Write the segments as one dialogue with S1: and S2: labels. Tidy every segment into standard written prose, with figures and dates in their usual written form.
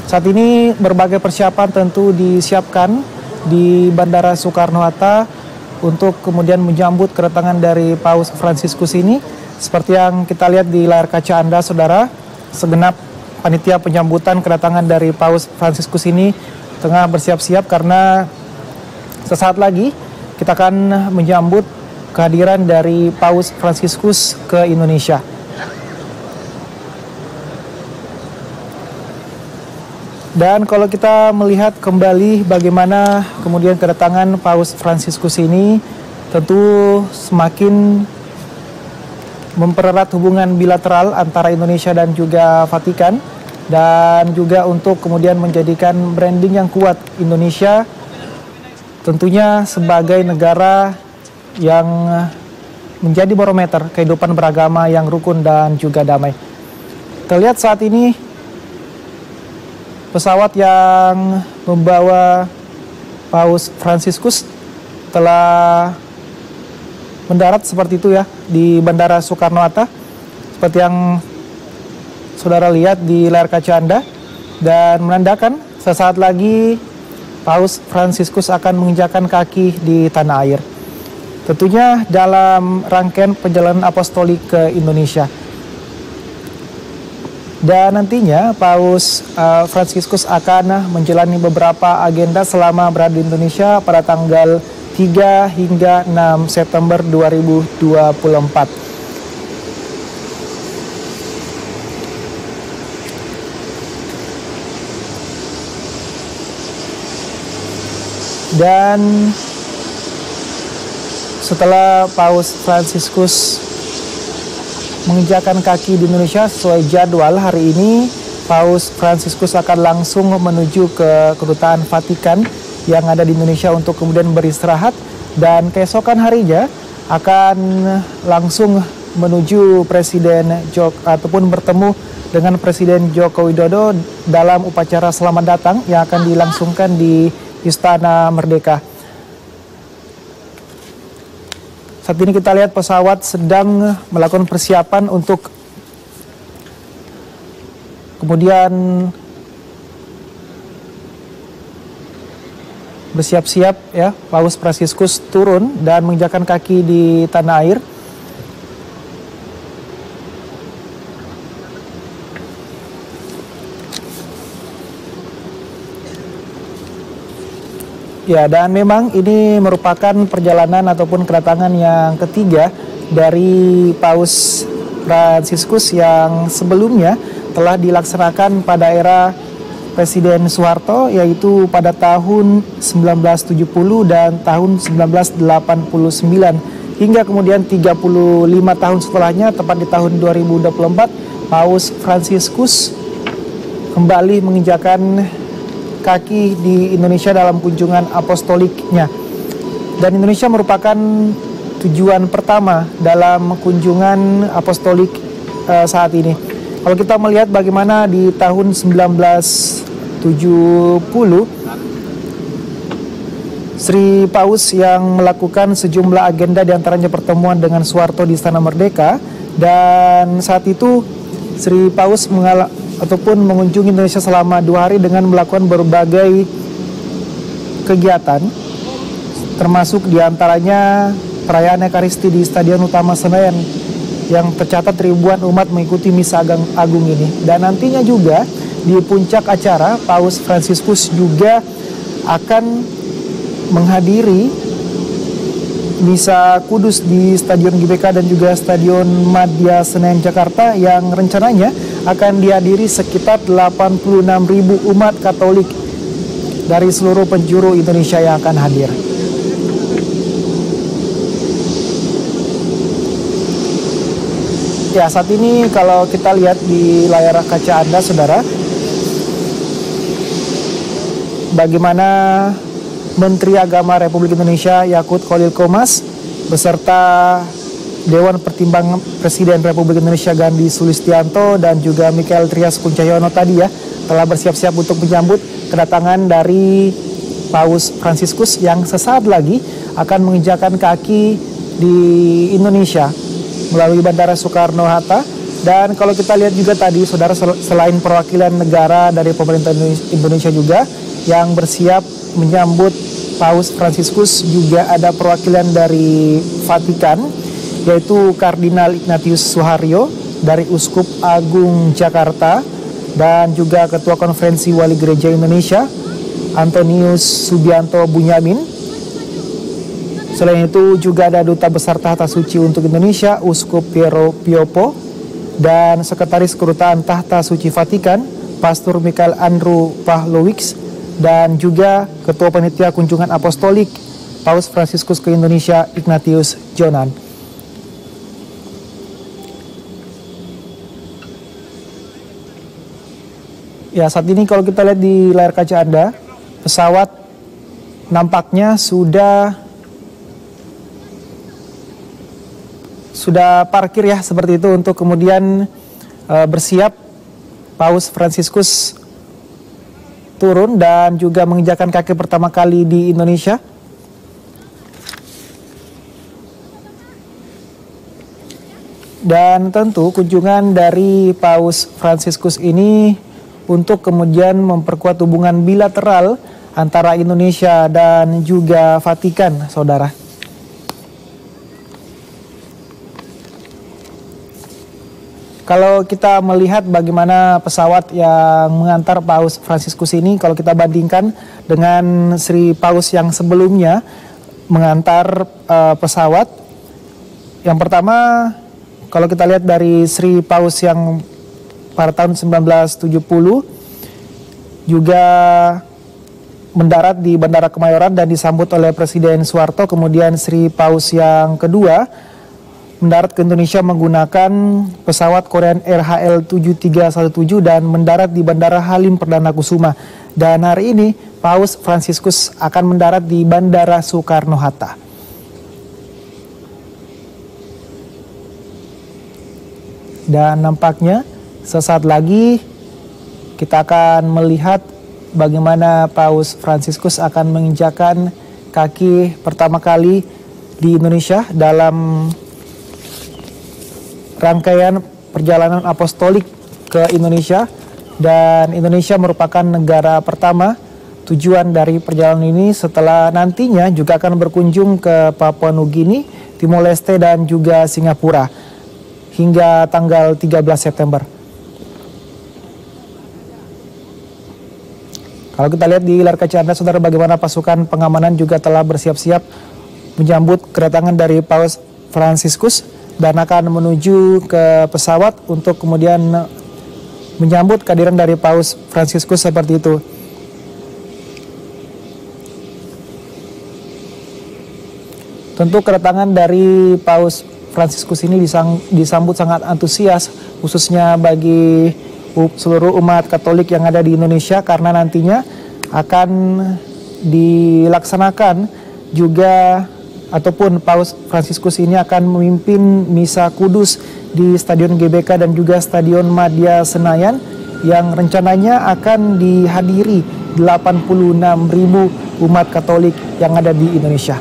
S1: Saat ini berbagai persiapan tentu disiapkan di Bandara Soekarno-Hatta untuk kemudian menyambut kedatangan dari Paus Fransiskus ini. Seperti yang kita lihat di layar kaca Anda, saudara, segenap panitia penyambutan kedatangan dari Paus Fransiskus ini tengah bersiap-siap karena sesaat lagi kita akan menyambut kehadiran dari Paus Fransiskus ke Indonesia. Dan kalau kita melihat kembali bagaimana kemudian kedatangan Paus Fransiskus ini, tentu semakin mempererat hubungan bilateral antara Indonesia dan juga Vatikan, dan juga untuk kemudian menjadikan branding yang kuat Indonesia tentunya sebagai negara yang menjadi barometer kehidupan beragama yang rukun dan juga damai. Terlihat saat ini pesawat yang membawa Paus Fransiskus telah mendarat seperti itu ya di Bandara Soekarno-Hatta, seperti yang saudara lihat di layar kaca Anda, dan menandakan sesaat lagi Paus Fransiskus akan menginjakkan kaki di tanah air. Tentunya dalam rangkaian perjalanan apostolik ke Indonesia. Dan nantinya Paus Fransiskus akan menjalani beberapa agenda selama berada di Indonesia pada tanggal 3 hingga 6 September 2024. Dan setelah Paus Fransiskus menginjakkan kaki di Indonesia sesuai jadwal, hari ini Paus Fransiskus akan langsung menuju ke Kedutaan Vatikan yang ada di Indonesia untuk kemudian beristirahat, dan keesokan harinya akan langsung menuju ataupun bertemu dengan Presiden Joko Widodo dalam upacara selamat datang yang akan dilangsungkan di Istana Merdeka. Saat ini kita lihat pesawat sedang melakukan persiapan untuk kemudian bersiap-siap ya, Paus Fransiskus turun dan menginjakkan kaki di tanah air. Ya, dan memang ini merupakan perjalanan ataupun kedatangan yang ketiga dari Paus Fransiskus yang sebelumnya telah dilaksanakan pada era Presiden Soeharto, yaitu pada tahun 1970 dan tahun 1989. Hingga kemudian 35 tahun setelahnya, tepat di tahun 2024, Paus Fransiskus kembali menginjakan kaki di Indonesia dalam kunjungan apostoliknya. Dan Indonesia merupakan tujuan pertama dalam kunjungan apostolik saat ini. Kalau kita melihat bagaimana di tahun 1970 Sri Paus yang melakukan sejumlah agenda, diantaranya pertemuan dengan Soeharto di Istana Merdeka, dan saat itu Sri Paus mengunjungi Indonesia selama 2 hari dengan melakukan berbagai kegiatan, termasuk diantaranya perayaan Ekaristi di Stadion Utama Senayan yang tercatat ribuan umat mengikuti misa agung ini. Dan nantinya juga di puncak acara, Paus Fransiskus juga akan menghadiri misa kudus di Stadion GBK dan juga Stadion Madia Senayan Jakarta, yang rencananya akan dihadiri sekitar 86.000 umat Katolik dari seluruh penjuru Indonesia yang akan hadir. Ya, saat ini kalau kita lihat di layar kaca Anda, saudara, bagaimana Menteri Agama Republik Indonesia Yakut Khalil Qomas beserta Dewan Pertimbangan Presiden Republik Indonesia Gandhi Sulistianto dan juga Michael Trias Kuncahyono tadi ya telah bersiap-siap untuk menyambut kedatangan dari Paus Fransiskus yang sesaat lagi akan menginjakkan kaki di Indonesia melalui Bandara Soekarno-Hatta Dan kalau kita lihat juga tadi, saudara, selain perwakilan negara dari pemerintah Indonesia juga yang bersiap menyambut Paus Fransiskus, juga ada perwakilan dari Vatikan, yaitu Kardinal Ignatius Suharyo dari Uskup Agung Jakarta, dan juga Ketua Konferensi Wali Gereja Indonesia, Antonius Subianto Bunyamin. Selain itu juga ada Duta Besar Tahta Suci untuk Indonesia, Uskup Piero Piopo, dan Sekretaris Kedutaan Tahta Suci Vatikan, Pastor Michael Andrew Pavlovics, dan juga Ketua Panitia Kunjungan Apostolik Paus Fransiskus ke Indonesia, Ignatius Jonan. Ya, saat ini kalau kita lihat di layar kaca Anda, pesawat nampaknya sudah parkir ya, seperti itu, untuk kemudian bersiap Paus Fransiskus turun dan juga menginjakan kaki pertama kali di Indonesia. Dan tentu kunjungan dari Paus Fransiskus ini untuk kemudian memperkuat hubungan bilateral antara Indonesia dan juga Vatikan, saudara. Kalau kita melihat bagaimana pesawat yang mengantar Paus Fransiskus ini, kalau kita bandingkan dengan Sri Paus yang sebelumnya mengantar pesawat, yang pertama kalau kita lihat dari Sri Paus yang pada tahun 1970 juga mendarat di Bandara Kemayoran dan disambut oleh Presiden Soeharto. Kemudian Sri Paus yang kedua mendarat ke Indonesia menggunakan pesawat Korean Air HL7317 dan mendarat di Bandara Halim Perdana Kusuma. Dan hari ini Paus Fransiskus akan mendarat di Bandara Soekarno-Hatta. Dan nampaknya sesaat lagi kita akan melihat bagaimana Paus Fransiskus akan menginjakan kaki pertama kali di Indonesia dalam rangkaian perjalanan apostolik ke Indonesia. Dan Indonesia merupakan negara pertama tujuan dari perjalanan ini, setelah nantinya juga akan berkunjung ke Papua Nugini, Timor Leste, dan juga Singapura hingga tanggal 13 September. Kalau kita lihat di layar kaca Anda, saudara, bagaimana pasukan pengamanan juga telah bersiap-siap menyambut kedatangan dari Paus Fransiskus dan akan menuju ke pesawat untuk kemudian menyambut kehadiran dari Paus Fransiskus seperti itu. Tentu kedatangan dari Paus Fransiskus ini disambut sangat antusias, khususnya bagi seluruh umat Katolik yang ada di Indonesia, karena nantinya akan dilaksanakan juga ataupun Paus Fransiskus ini akan memimpin misa kudus di Stadion GBK dan juga Stadion Madia Senayan yang rencananya akan dihadiri 86.000 umat Katolik yang ada di Indonesia.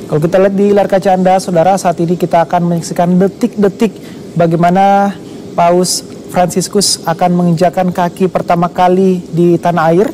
S1: Kalau kita lihat di layar kaca Anda, saudara, saat ini kita akan menyaksikan detik-detik bagaimana Paus Fransiskus akan menginjakan kaki pertama kali di tanah air.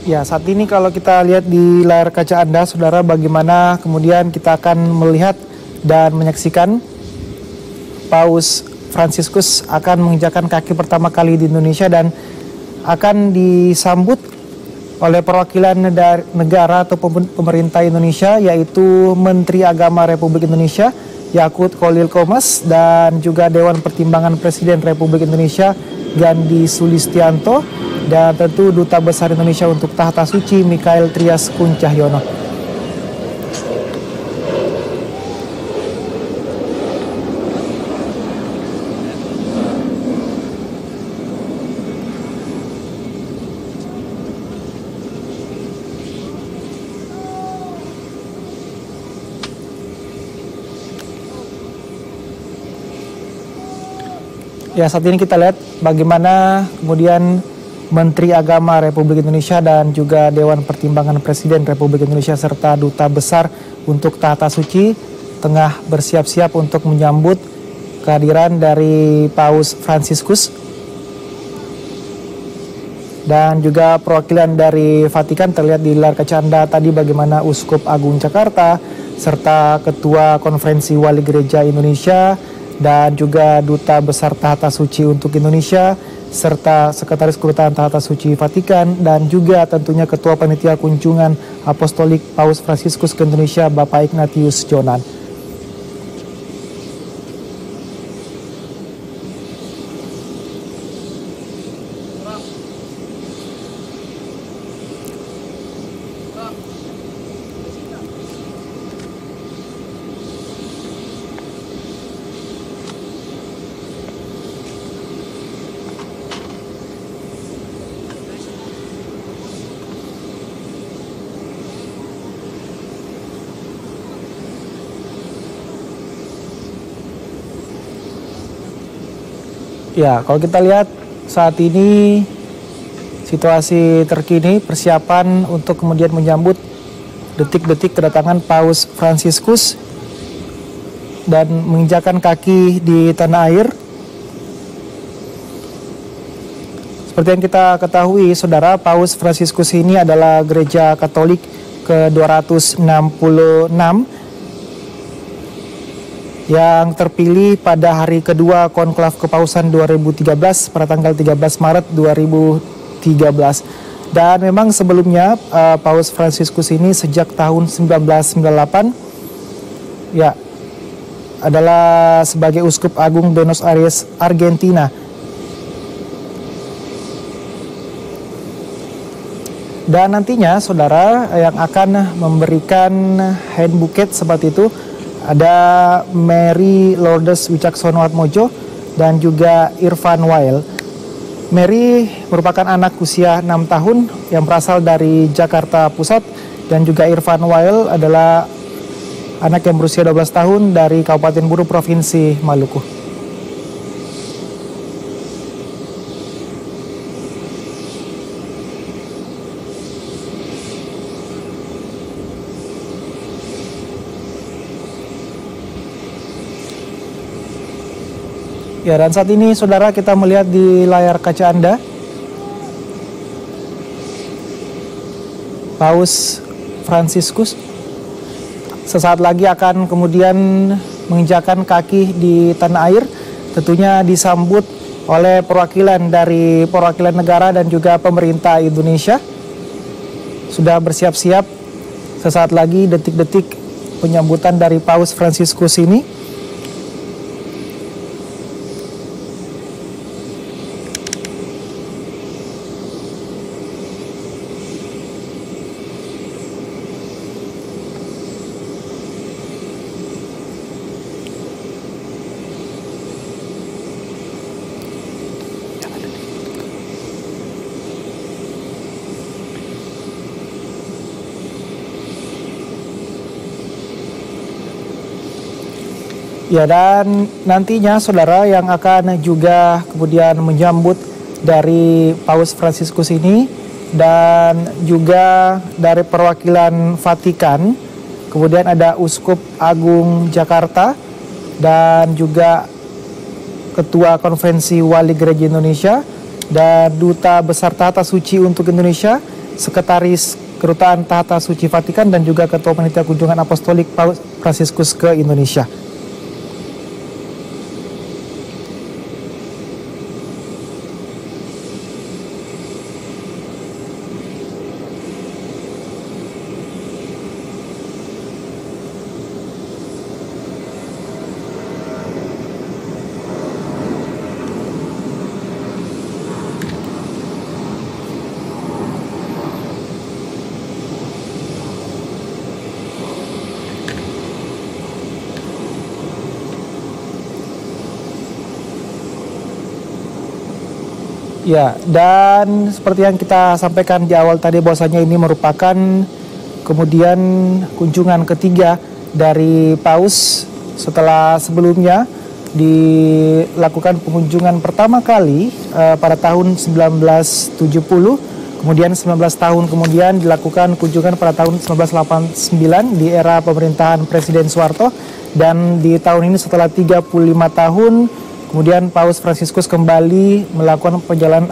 S1: Ya, saat ini kalau kita lihat di layar kaca Anda, saudara, bagaimana kemudian kita akan melihat dan menyaksikan Paus Fransiskus akan menginjakan kaki pertama kali di Indonesia dan akan disambut oleh perwakilan dari negara atau pemerintah Indonesia, yaitu Menteri Agama Republik Indonesia Yakut Khalil Qomas dan juga Dewan Pertimbangan Presiden Republik Indonesia Gandhi Sulistianto, dan tentu Duta Besar Indonesia untuk Tahta Suci Mikhail Trias Kuncahyono. Ya, saat ini kita lihat bagaimana kemudian Menteri Agama Republik Indonesia dan juga Dewan Pertimbangan Presiden Republik Indonesia serta Duta Besar untuk Tahta Suci tengah bersiap-siap untuk menyambut kehadiran dari Paus Fransiskus. Dan juga perwakilan dari Vatikan terlihat di layar kaca Anda tadi bagaimana Uskup Agung Jakarta serta Ketua Konferensi Wali Gereja Indonesia dan juga Duta Besar Tahta Suci untuk Indonesia, serta Sekretaris Kedutaan Tahta Suci Vatikan, dan juga tentunya Ketua Panitia Kunjungan Apostolik Paus Fransiskus ke Indonesia, Bapak Ignatius Jonan. Ya, kalau kita lihat saat ini situasi terkini persiapan untuk kemudian menyambut detik-detik kedatangan Paus Fransiskus dan menginjakan kaki di tanah air. Seperti yang kita ketahui, Saudara, Paus Fransiskus ini adalah Gereja Katolik ke-266 yang terpilih pada hari kedua Konklav Kepausan 2013 pada tanggal 13 Maret 2013. Dan memang sebelumnya Paus Fransiskus ini sejak tahun 1998 ya adalah sebagai Uskup Agung Buenos Aires, Argentina. Dan nantinya Saudara yang akan memberikan hand bouquet seperti itu ada Mary Lourdes Wicaksono Atmojo dan juga Irfan Wael. Mary merupakan anak usia 6 tahun yang berasal dari Jakarta Pusat, dan juga Irfan Wael adalah anak yang berusia 12 tahun dari Kabupaten Buru, Provinsi Maluku. Ya, dan saat ini Saudara kita melihat di layar kaca Anda Paus Fransiskus sesaat lagi akan kemudian menginjakan kaki di tanah air, tentunya disambut oleh perwakilan negara dan juga pemerintah Indonesia. Sudah bersiap-siap sesaat lagi detik-detik penyambutan dari Paus Fransiskus ini. Ya, dan nantinya Saudara yang akan juga kemudian menyambut dari Paus Fransiskus ini dan juga dari perwakilan Vatikan, kemudian ada Uskup Agung Jakarta dan juga Ketua Konferensi Wali Gereja Indonesia dan Duta Besar Tahta Suci untuk Indonesia, Sekretaris Kedutaan Tahta Suci Vatikan, dan juga Ketua Panitia Kunjungan Apostolik Paus Fransiskus ke Indonesia. Ya, dan seperti yang kita sampaikan di awal tadi bahwasanya ini merupakan kemudian kunjungan ketiga dari Paus setelah sebelumnya dilakukan pengunjungan pertama kali pada tahun 1970, kemudian 19 tahun kemudian dilakukan kunjungan pada tahun 1989 di era pemerintahan Presiden Soeharto, dan di tahun ini setelah 35 tahun kemudian Paus Fransiskus kembali melakukan perjalanan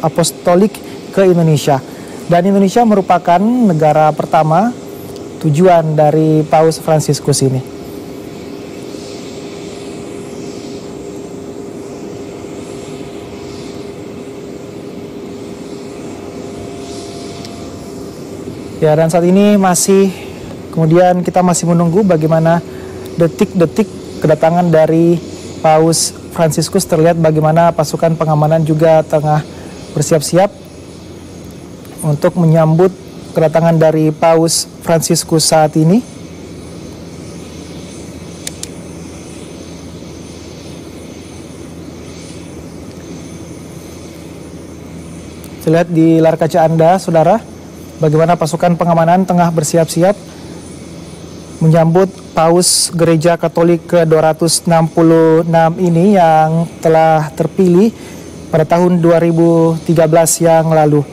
S1: apostolik ke Indonesia. Dan Indonesia merupakan negara pertama tujuan dari Paus Fransiskus ini. Ya, dan saat ini kemudian kita masih menunggu bagaimana detik-detik kedatangan dari Paus Fransiskus. Terlihat bagaimana pasukan pengamanan juga tengah bersiap-siap untuk menyambut kedatangan dari Paus Fransiskus saat ini. Lihat di layar kaca Anda, saudara, bagaimana pasukan pengamanan tengah bersiap-siap menyambut Paus Gereja Katolik ke-266 ini yang telah terpilih pada tahun 2013 yang lalu.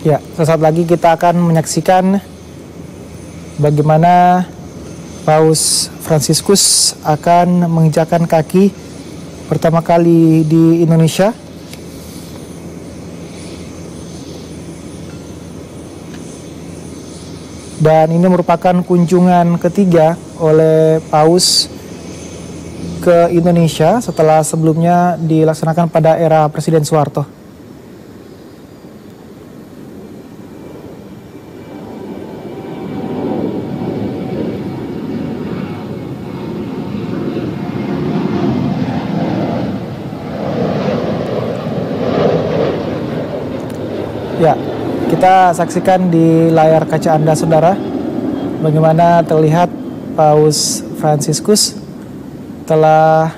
S1: Ya, sesaat lagi kita akan menyaksikan bagaimana Paus Fransiskus akan menginjakkan kaki pertama kali di Indonesia. Dan ini merupakan kunjungan ketiga oleh Paus ke Indonesia setelah sebelumnya dilaksanakan pada era Presiden Soeharto. Ya, kita saksikan di layar kaca Anda, saudara, bagaimana terlihat Paus Fransiskus telah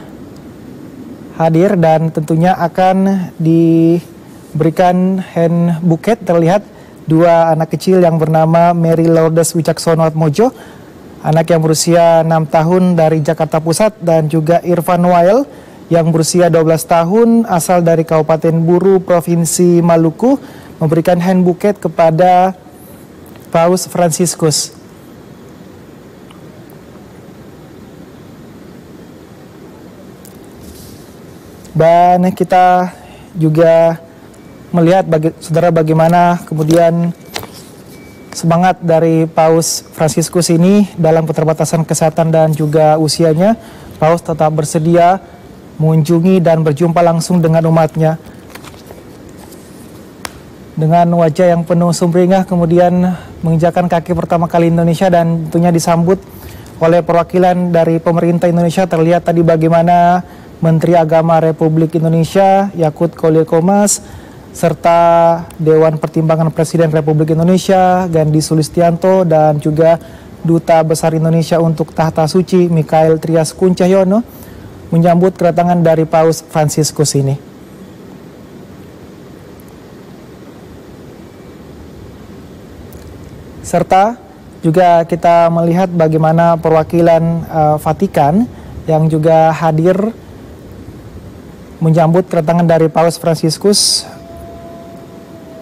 S1: hadir dan tentunya akan diberikan hand bouquet. Terlihat dua anak kecil yang bernama Mary Lourdes Wicaksono Atmojo, anak yang berusia 6 tahun dari Jakarta Pusat, dan juga Irfan Wael yang berusia 12 tahun asal dari Kabupaten Buru, Provinsi Maluku, memberikan hand bouquet kepada Paus Fransiskus. Dan kita juga melihat saudara bagaimana kemudian semangat dari Paus Fransiskus ini dalam keterbatasan kesehatan dan juga usianya. Paus tetap bersedia mengunjungi dan berjumpa langsung dengan umatnya. Dengan wajah yang penuh sumringah kemudian menginjakkan kaki pertama kali Indonesia, dan tentunya disambut oleh perwakilan dari pemerintah Indonesia. Terlihat tadi bagaimana Menteri Agama Republik Indonesia Yakut Kolil Qomas serta Dewan Pertimbangan Presiden Republik Indonesia Gandhi Sulistianto dan juga Duta Besar Indonesia untuk Tahta Suci Mikhail Trias Kuncahyono menyambut kedatangan dari Paus Fransiskus ini. Serta juga kita melihat bagaimana perwakilan Vatikan yang juga hadir menyambut kedatangan dari Paus Fransiskus,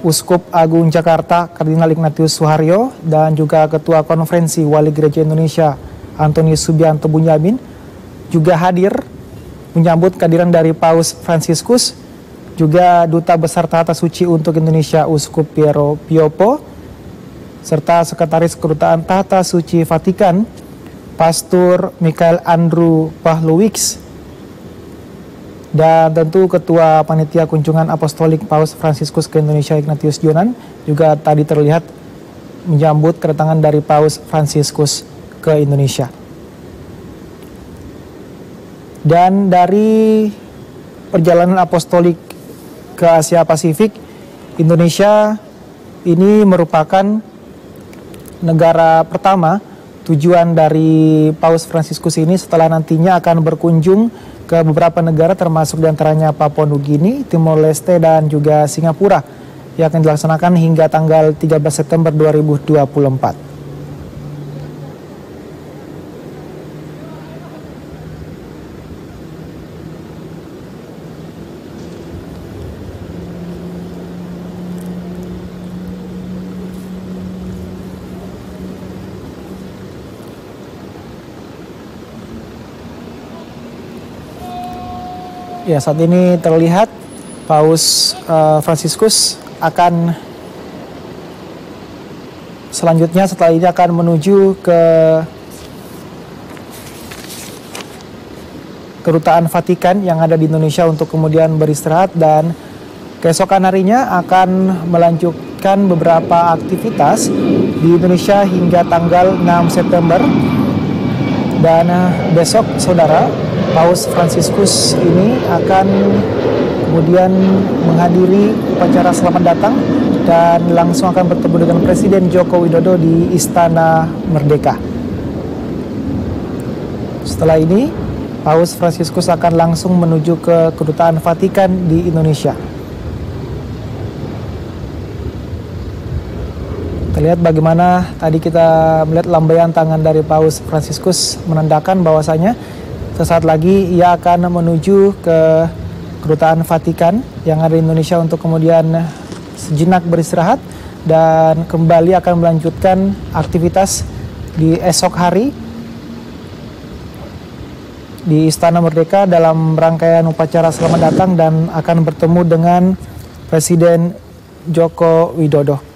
S1: Uskup Agung Jakarta Kardinal Ignatius Suharyo, dan juga Ketua Konferensi Wali Gereja Indonesia Antoni Subianto Bunyamin juga hadir menyambut kehadiran dari Paus Fransiskus. Juga Duta Besar Tahta Suci untuk Indonesia Uskup Piero Piopo, serta Sekretaris Kedutaan Tahta Suci Vatikan, Pastor Michael Andrew Pawlowicz, dan tentu Ketua Panitia Kunjungan Apostolik Paus Fransiskus ke Indonesia Ignatius Jonan juga tadi terlihat menyambut kedatangan dari Paus Fransiskus ke Indonesia. Dan dari perjalanan apostolik ke Asia Pasifik, Indonesia ini merupakan negara pertama tujuan dari Paus Fransiskus ini setelah nantinya akan berkunjung ke beberapa negara termasuk diantaranya Papua Nugini, Timor Leste, dan juga Singapura yang akan dilaksanakan hingga tanggal 13 September 2024. Ya, saat ini terlihat Paus Fransiskus akan selanjutnya setelah ini akan menuju ke Kedutaan Vatikan yang ada di Indonesia untuk kemudian beristirahat, dan keesokan harinya akan melanjutkan beberapa aktivitas di Indonesia hingga tanggal 6 September. Dan besok, saudara, Paus Fransiskus ini akan kemudian menghadiri upacara selamat datang dan langsung akan bertemu dengan Presiden Joko Widodo di Istana Merdeka. Setelah ini, Paus Fransiskus akan langsung menuju ke Kedutaan Vatikan di Indonesia. Terlihat bagaimana tadi kita melihat lambaian tangan dari Paus Fransiskus menandakan bahwasanya sesaat lagi ia akan menuju ke Kedutaan Vatikan yang ada di Indonesia untuk kemudian sejenak beristirahat dan kembali akan melanjutkan aktivitas di esok hari di Istana Merdeka dalam rangkaian upacara selamat datang dan akan bertemu dengan Presiden Joko Widodo.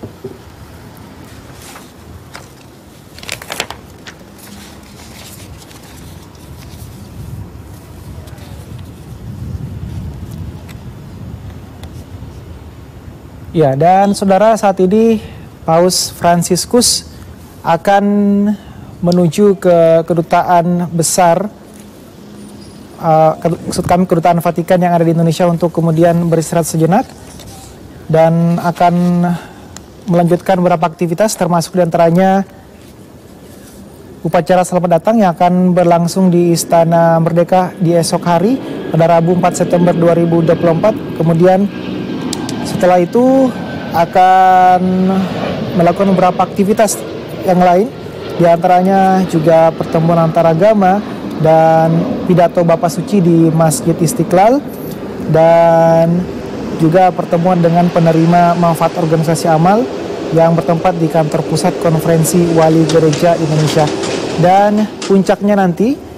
S1: Ya, dan saudara, saat ini Paus Fransiskus akan menuju ke kedutaan besar, kedutaan Vatikan yang ada di Indonesia untuk kemudian beristirahat sejenak dan akan melanjutkan beberapa aktivitas termasuk diantaranya upacara selamat datang yang akan berlangsung di Istana Merdeka di esok hari pada Rabu 4 September 2024. Kemudian setelah itu akan melakukan beberapa aktivitas yang lain, diantaranya juga pertemuan antaragama dan pidato Bapak Suci di Masjid Istiqlal, dan juga pertemuan dengan penerima manfaat organisasi amal yang bertempat di kantor pusat konferensi Wali Gereja Indonesia. Dan puncaknya nanti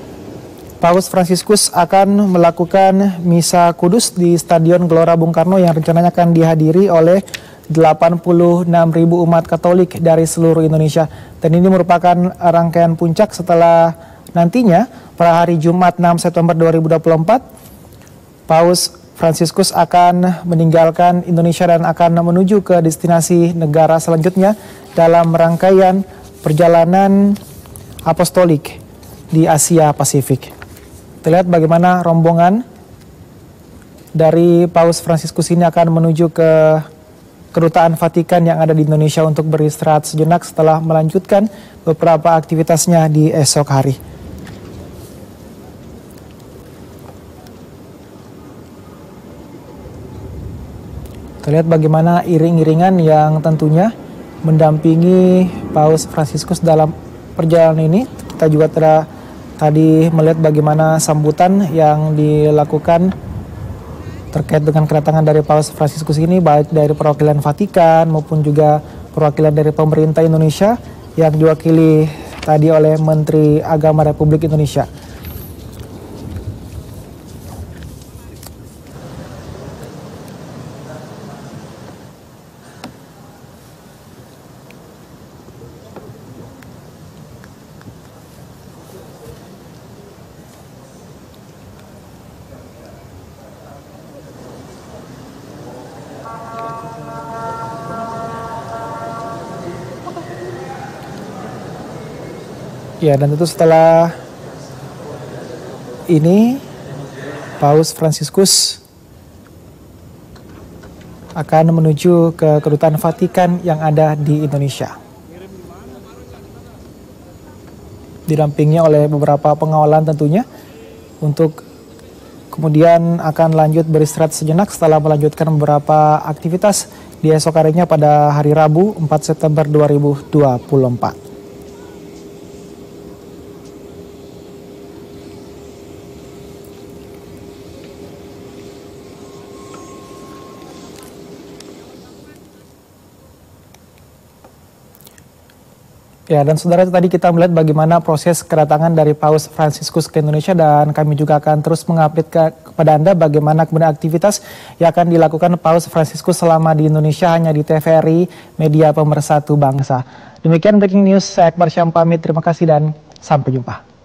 S1: Paus Fransiskus akan melakukan misa kudus di Stadion Gelora Bung Karno yang rencananya akan dihadiri oleh 86.000 umat Katolik dari seluruh Indonesia. Dan ini merupakan rangkaian puncak setelah nantinya pada hari Jumat 6 September 2024 Paus Fransiskus akan meninggalkan Indonesia dan akan menuju ke destinasi negara selanjutnya dalam rangkaian perjalanan apostolik di Asia Pasifik. Terlihat bagaimana rombongan dari Paus Fransiskus ini akan menuju ke Kedutaan Vatikan yang ada di Indonesia untuk beristirahat sejenak setelah melanjutkan beberapa aktivitasnya di esok hari. Terlihat bagaimana iring-iringan yang tentunya mendampingi Paus Fransiskus dalam perjalanan ini. Kita juga tadi melihat bagaimana sambutan yang dilakukan terkait dengan kedatangan dari Paus Fransiskus ini, baik dari perwakilan Vatikan maupun juga perwakilan dari pemerintah Indonesia yang diwakili tadi oleh Menteri Agama Republik Indonesia. Ya, dan tentu setelah ini Paus Fransiskus akan menuju ke Kedutaan Vatikan yang ada di Indonesia. Didampingi oleh beberapa pengawalan tentunya, untuk kemudian akan lanjut beristirahat sejenak setelah melanjutkan beberapa aktivitas di esok harinya pada hari Rabu 4 September 2024. Ya, dan saudara, itu tadi kita melihat bagaimana proses kedatangan dari Paus Fransiskus ke Indonesia, dan kami juga akan terus mengupdate kepada Anda bagaimana kemudian aktivitas yang akan dilakukan Paus Fransiskus selama di Indonesia hanya di TVRI, Media Pemersatu Bangsa. Demikian breaking news, saya Akbar Syam pamit, terima kasih dan sampai jumpa.